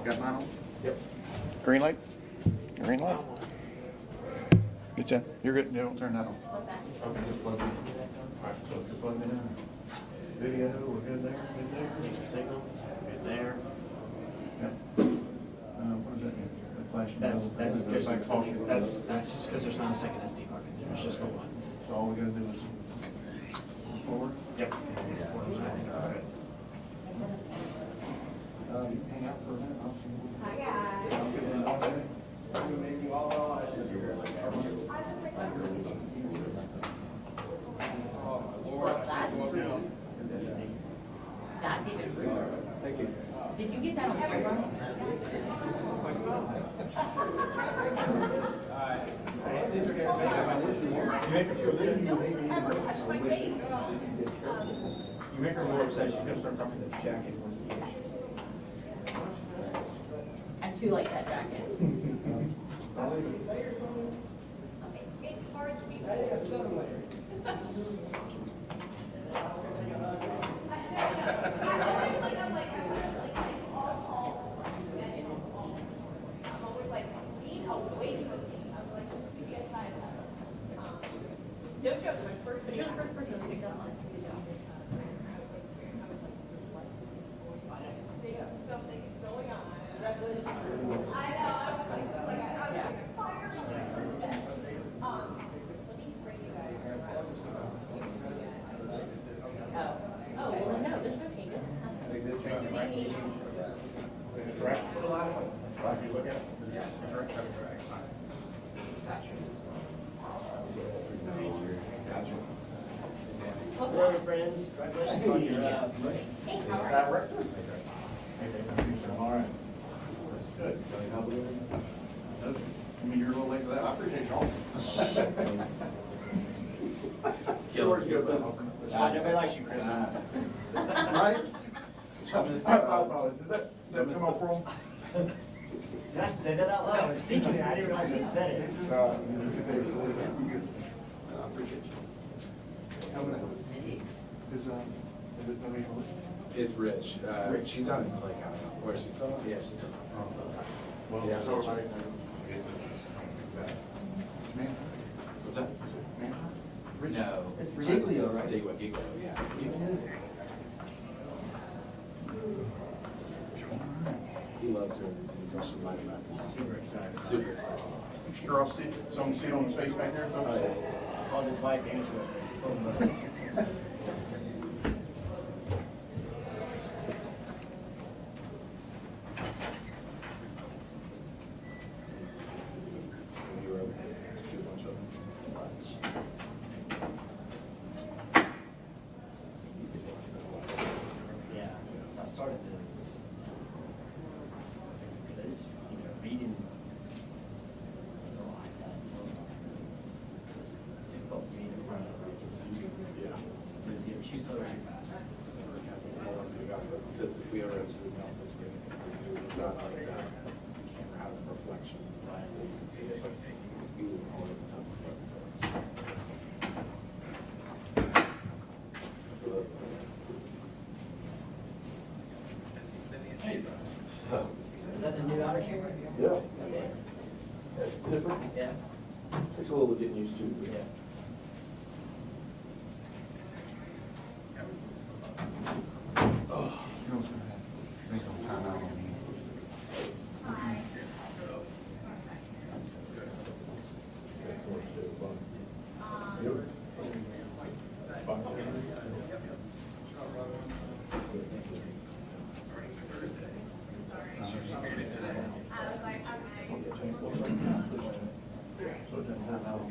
Got mine on? Yep. Green light? Green light? Getcha? You're good. You don't turn that on. Okay, just plug it in. All right, so if you're plugging it in, video, we're good there, good there? Need the signals, good there. Yep. What does that mean? The flashing That's, yellow that's thing? just, Like caution. that's just because there's not a second SD card in there, it's just the one. So all we gotta do is forward? Yep. You can hang out for a minute, I'll see. Hi, guys. I'll get in all day. Well, that's rude. That's even ruder. Thank you. Did you get that on camera? You make her feel good. No one's ever touched my face. You make her more upset, she's gonna start talking to Jack and I do like that jacket. It's hard to be. I'm always like, lean away from me. I'm like, let's see the side of no joke, my first. You're the first person to pick up on studio. Something is going on. Congratulations. I know. I was like, I'm fired. Let me bring you guys around. Oh, well, no, there's no changes. They did change it, right? It's right. Right, you look at it? Yeah. That's right, that's correct. Gotcha. Hello, friends. Congratulations on your, Hey, how are Fabric? All right. Good. I mean, you're a little late for that. I appreciate y'all. nobody likes you, Chris. Right? Did that come off wrong? Did I say that out loud? I was thinking it, I didn't realize I said it. I appreciate you. Coming in. Is it nobody else? It's Rich. Rich. She's out in Clay County. Where she's still? Yeah, she's still. Well, Yeah. so everybody Man? What's that? Man? No. It's Giglio, right? Giglio, yeah. He loves her. He's rushing right about this. Super excited. Super excited. Sure, I'll see, someone see it on the space back there? Oh, yeah. Called his wife, answered it. Told him about it. You were over here. Shoot a bunch of them. Yeah, so I started this. This, reading. Just difficult for me to run Yeah. So it's either too slow or too fast. So we're kind of almost we got it. Because if we ever have to do this, we're going to not like that. The camera has a reflection, so you can see it, but the speed is always the toughest part. So those are. So. Is that the new outer camera? Yeah. It's different. Yeah. Takes a little getting used to. Yeah. You know what's gonna happen? They're gonna time out on me. So it's in time out.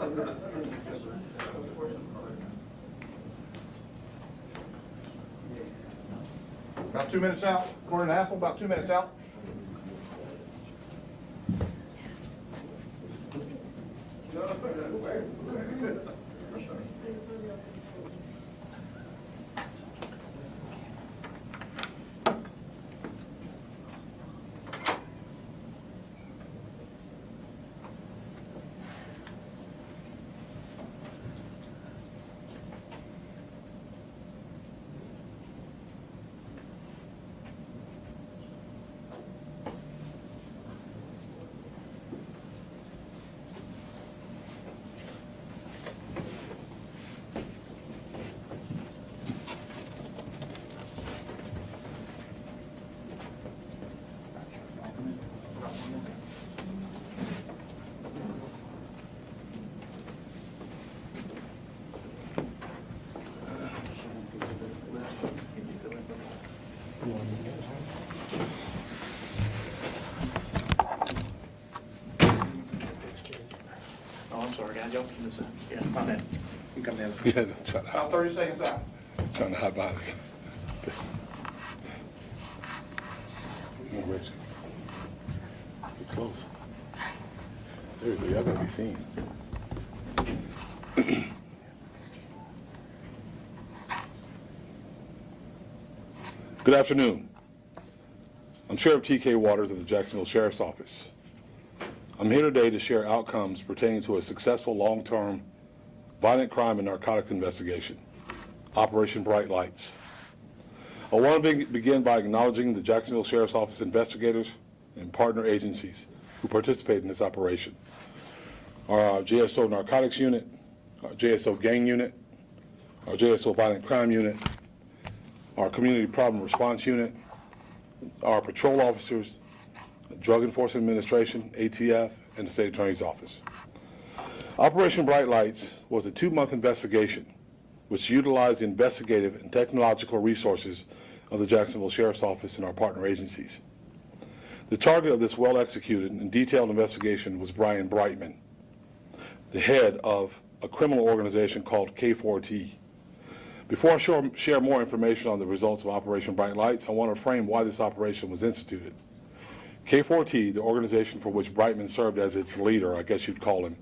About 2 minutes out. Corner and apple, about 2 minutes out. Oh, I'm sorry, guys, y'all can decide. Yeah, my bad. You come down. Yeah, that's right. About 30 seconds out. Trying to hide behind us. Come on, Rich. Get close. There you go. Y'all gotta be seen. Good afternoon. I'm Sheriff T.K. Waters of the Jacksonville Sheriff's Office. I'm here today to share outcomes pertaining to a successful long-term violent crime and narcotics investigation, Operation Bright Lights. I want to begin by acknowledging the Jacksonville Sheriff's Office investigators and partner agencies who participated in this operation. Our JSO Narcotics Unit, our JSO Gang Unit, our JSO Violent Crime Unit, our Community Problem Response Unit, our patrol officers, Drug Enforcement Administration, ATF, and the State Attorney's Office. Operation Bright Lights was a 2-month investigation which utilized the investigative and technological resources of the Jacksonville Sheriff's Office and our partner agencies. The target of this well-executed and detailed investigation was Brian Brightman, the head of a criminal organization called K4T. Before I share more information on the results of Operation Bright Lights, I want to frame why this operation was instituted. K4T, the organization for which Brightman served as its leader, I guess you'd call him,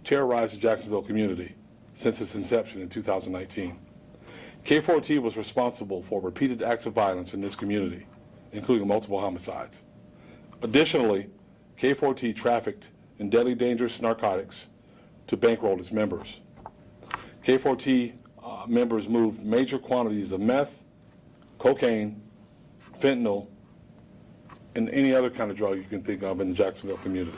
terrorized the Jacksonville community since its inception in 2019. K4T was responsible for repeated acts of violence in this community, including multiple homicides. Additionally, K4T trafficked in deadly dangerous narcotics to bankroll its members. K4T members moved major quantities of meth, cocaine, fentanyl, and any other kind of drug you can think of in the Jacksonville community.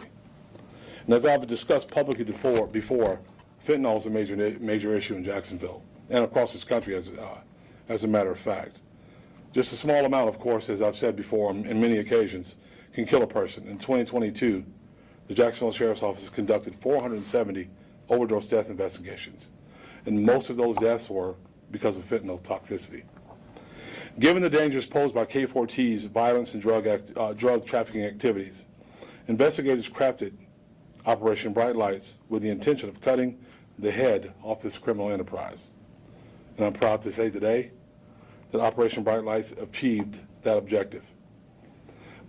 And as I've discussed publicly before, fentanyl is a major issue in Jacksonville and across this country as a matter of fact. Just a small amount, of course, as I've said before on many occasions, can kill a person. In 2022, the Jacksonville Sheriff's Office conducted 470 overdose death investigations, and most of those deaths were because of fentanyl toxicity. Given the dangers posed by K4T's violence and drug trafficking activities, investigators crafted Operation Bright Lights with the intention of cutting the head off this criminal enterprise. And I'm proud to say today that Operation Bright Lights achieved that objective.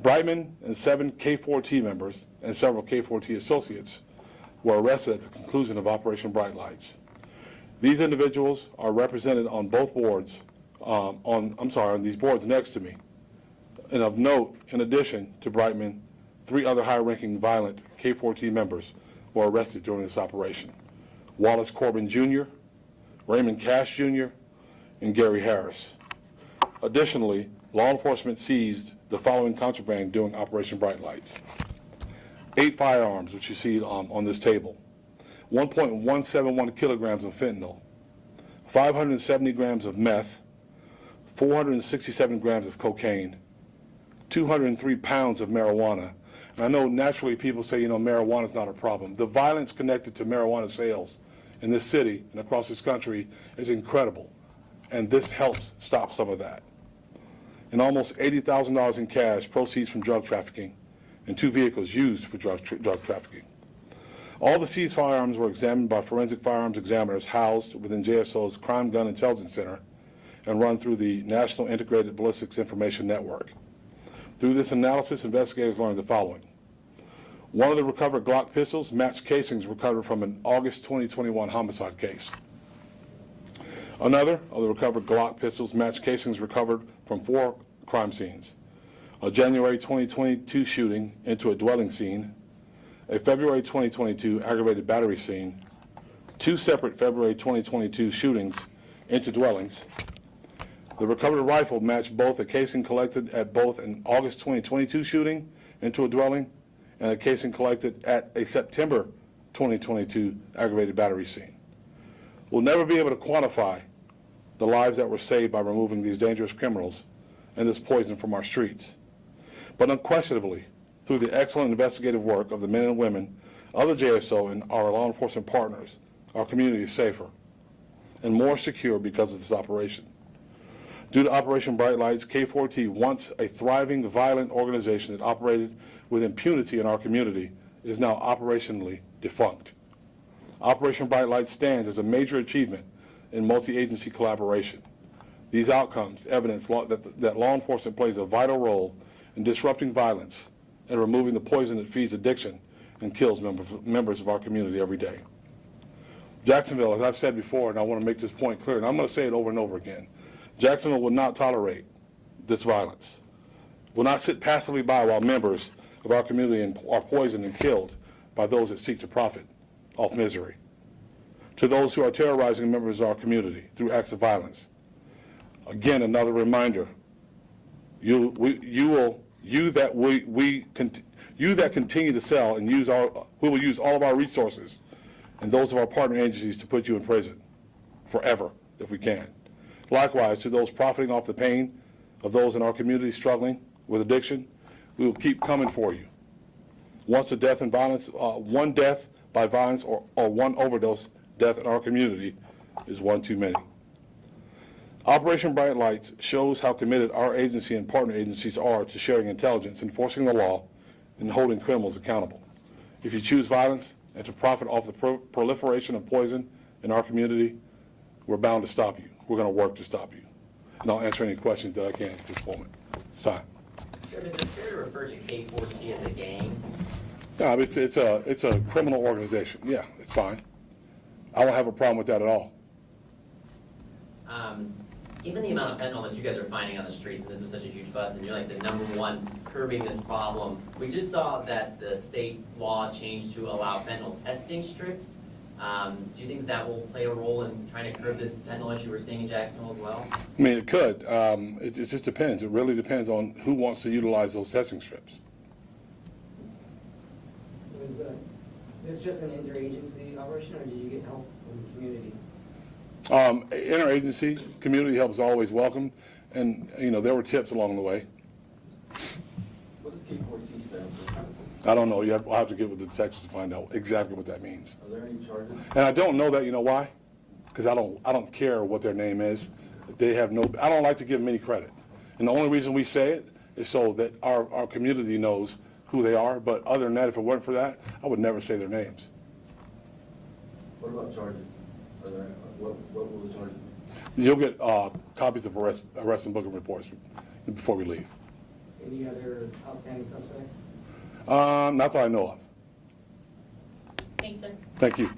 Brightman and 7 K4T members and several K4T associates were arrested at the conclusion of Operation Bright Lights. These individuals are represented on both boards, on these boards next to me. And of note, in addition to Brightman, 3 other high-ranking violent K4T members were arrested during this operation: Wallace Corbin Jr., Raymond Cash Jr., and Gary Harris. Additionally, law enforcement seized the following contraband during Operation Bright Lights: 8 firearms, which you see on this table, 1.171 kilograms of fentanyl, 570 grams of meth, 467 grams of cocaine, 203 pounds of marijuana. And I know naturally people say, marijuana is not a problem. The violence connected to marijuana sales in this city and across this country is incredible, and this helps stop some of that. And almost $80,000 in cash, proceeds from drug trafficking, and 2 vehicles used for drug trafficking. All the seized firearms were examined by forensic firearms examiners housed within JSO's Crime Gun Intelligence Center and run through the National Integrated Ballistics Information Network. Through this analysis, investigators learned the following. One of the recovered Glock pistols matched casings recovered from an August 2021 homicide case. Another of the recovered Glock pistols matched casings recovered from 4 crime scenes. A January 2022 shooting into a dwelling scene, a February 2022 aggravated battery scene, 2 separate February 2022 shootings into dwellings. The recovered rifle matched both a casing collected at both an August 2022 shooting into a dwelling and a casing collected at a September 2022 aggravated battery scene. We'll never be able to quantify the lives that were saved by removing these dangerous criminals and this poison from our streets. But unquestionably, through the excellent investigative work of the men and women of the JSO and our law enforcement partners, our community is safer and more secure because of this operation. Due to Operation Bright Lights, K4T, once a thriving, violent organization that operated with impunity in our community, is now operationally defunct. Operation Bright Lights stands as a major achievement in multi-agency collaboration. These outcomes evidence that law enforcement plays a vital role in disrupting violence and removing the poison that feeds addiction and kills members of our community every day. Jacksonville, as I've said before, and I want to make this point clear, and I'm going to say it over and over again, Jacksonville will not tolerate this violence, will not sit passively by while members of our community are poisoned and killed by those that seek to profit off misery. To those who are terrorizing members of our community through acts of violence, again, another reminder, you that continue to sell and we will use all of our resources and those of our partner agencies to put you in prison forever if we can. Likewise, to those profiting off the pain of those in our community struggling with addiction, we will keep coming for you. Once a death in violence, one death by violence or one overdose death in our community is one too many. Operation Bright Lights shows how committed our agency and partner agencies are to sharing intelligence, enforcing the law, and holding criminals accountable. If you choose violence and to profit off the proliferation of poison in our community, we're bound to stop you. We're going to work to stop you. And I'll answer any questions that I can at this moment. It's time. Sheriff, is it fair to refer to K4T as a gang? No, it's a criminal organization. Yeah, it's fine. I don't have a problem with that at all. Given the amount of fentanyl that you guys are finding on the streets, and this is such a huge bust, and you're like the #1 curbing this problem, we just saw that the state law changed to allow fentanyl testing strips. Do you think that will play a role in trying to curb this fentanyl issue we're seeing in Jacksonville as well? I mean, it could. It just depends. It really depends on who wants to utilize those testing strips. Was this just an interagency operation, or did you get help from the community? Interagency, community help is always welcome, and there were tips along the way. What does K4T stand for? I don't know. I'll have to get with the detectives to find out exactly what that means. Are there any charges? And I don't know that. You know why? Because I don't care what their name is. They have no. I don't like to give them any credit, and the only reason we say it is so that our community knows who they are. But other than that, if it weren't for that, I would never say their names. What about charges? Are there, what will the charges be? You'll get copies of arrest and booking reports before we leave. Any other outstanding suspects? Not that I know of. Thanks, sir. Thank you.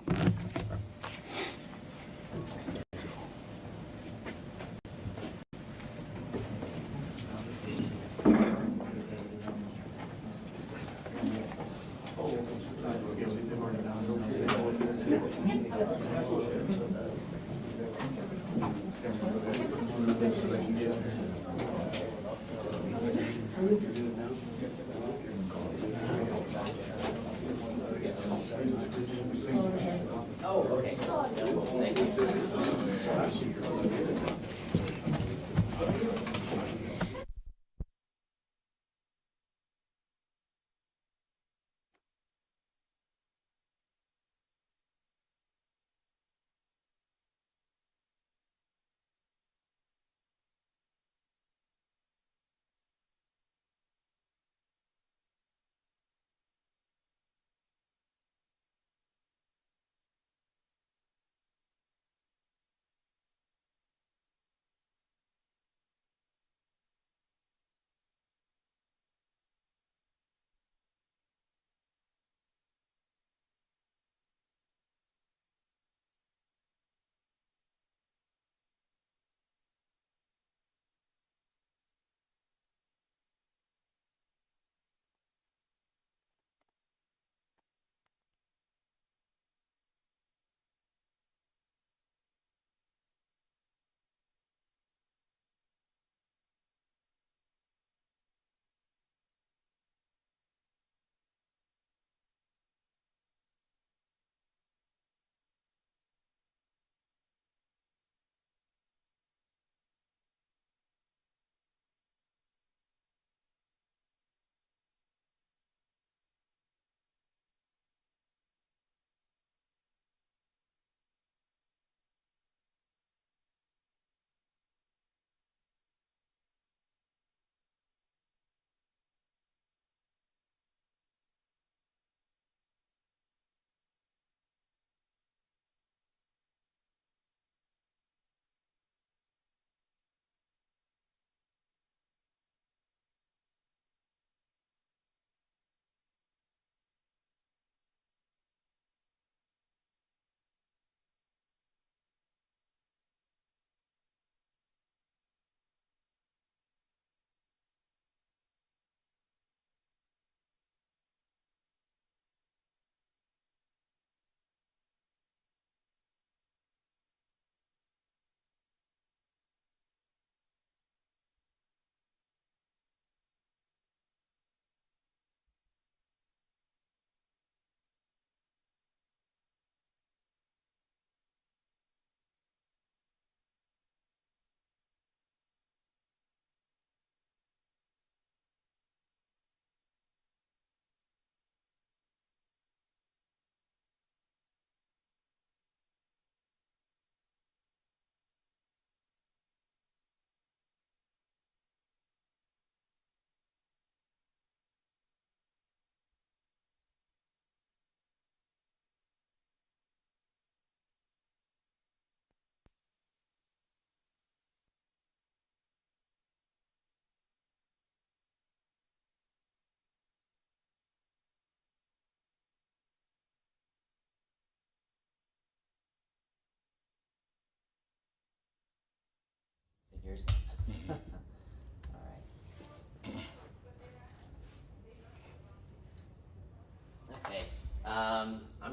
Oh, okay. Thank you.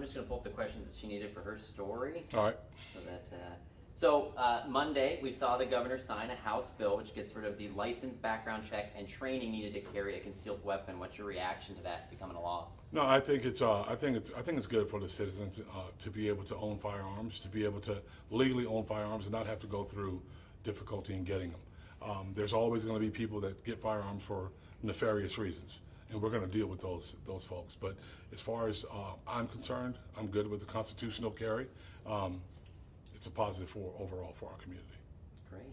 just gonna pull up the questions that she needed for her story. All right. So that, Monday, we saw the governor sign a House bill which gets rid of the license, background check, and training needed to carry a concealed weapon. What's your reaction to that becoming a law? No, I think it's good for the citizens to be able to own firearms, to be able to legally own firearms, and not have to go through difficulty in getting them. There's always going to be people that get firearms for nefarious reasons, and we're going to deal with those folks. But as far as I'm concerned, I'm good with the constitutional carry. It's a positive overall for our community. Great.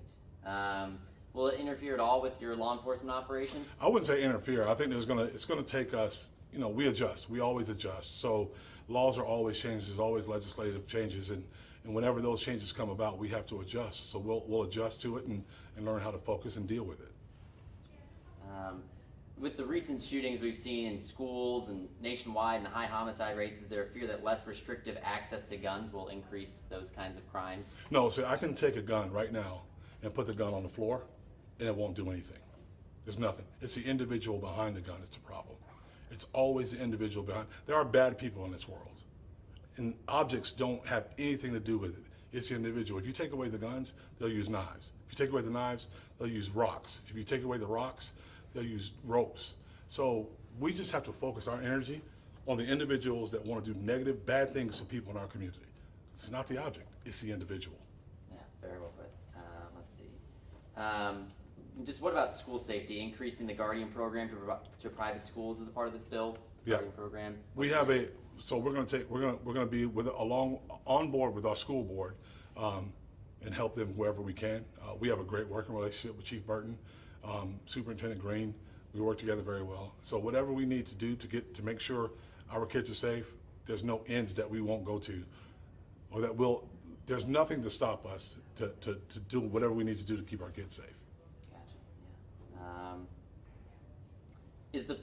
Will it interfere at all with your law enforcement operations? I wouldn't say interfere. I think it's going to take us. We adjust. We always adjust. So laws are always changing. There's always legislative changes, and whenever those changes come about, we have to adjust. So we'll adjust to it and learn how to focus and deal with it. With the recent shootings we've seen in schools and nationwide and the high homicide rates, is there a fear that less restrictive access to guns will increase those kinds of crimes? No, see, I can take a gun right now and put the gun on the floor, and it won't do anything. There's nothing. It's the individual behind the gun that's the problem. It's always the individual behind. There are bad people in this world, and objects don't have anything to do with it. It's the individual. If you take away the guns, they'll use knives. If you take away the knives, they'll use rocks. If you take away the rocks, they'll use ropes. So we just have to focus our energy on the individuals that want to do negative, bad things to people in our community. It's not the object, it's the individual. Yeah, very well put. Let's see. Just what about school safety? Increasing the Guardian program to private schools as a part of this bill? Yeah. Guardian program. We have so we're going to be on board with our school board and help them wherever we can. We have a great working relationship with Chief Burton, Superintendent Green. We work together very well. So whatever we need to do to make sure our kids are safe, there's no ends that we won't go to, or there's nothing to stop us to do whatever we need to do to keep our kids safe. Gotcha. Yeah. Is the